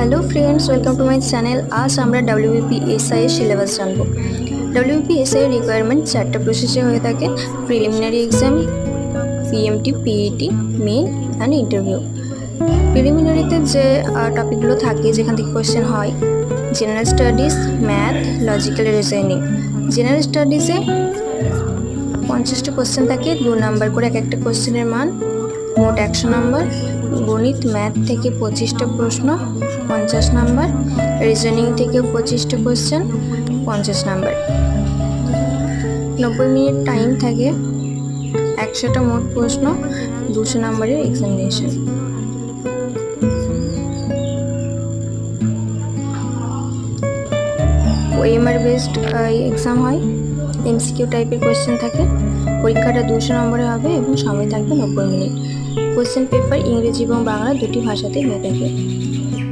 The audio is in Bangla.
Hello friends, welcome to my channel. आज আমরা WBPSI এর সিলেবাস জানব। WBPSI এর রিকোয়ারমেন্ট চারটা প্রসেসে হয়ে থাকে: preliminary exam, PMT, PET, main and interview. প্রিলিমিনারিতে যে টপিকগুলো থাকে, যেখান থেকে কোয়েশ্চেন হয়: general studies, math, logical reasoning. জেনারেল স্টাডিজে 50টা কোয়েশ্চেন থাকে, 2 নাম্বার করে একটা কোয়েশ্চেনের মান, মোট 100 নাম্বার। গণিত ম্যাথ থেকে 25টা প্রশ্ন, 50 নাম্বার। রিজনিং থেকে 25টা কোয়েশ্চেন, 50 নাম্বার। 90 মিনিট টাইম থাকে, 100টা মোট প্রশ্ন, 200 নাম্বারের এক্সামিনেশন। OMR বেসড এক্সাম হয়, MCQ টাইপের কোয়েশ্চেন থাকে। পরীক্ষাটা 200 নম্বরে হবে এবং সময় থাকবে 90 মিনিট। কোয়েশ্চেন পেপার ইংরেজি এবং বাংলা দুটি ভাষাতেই হয়ে থাকে।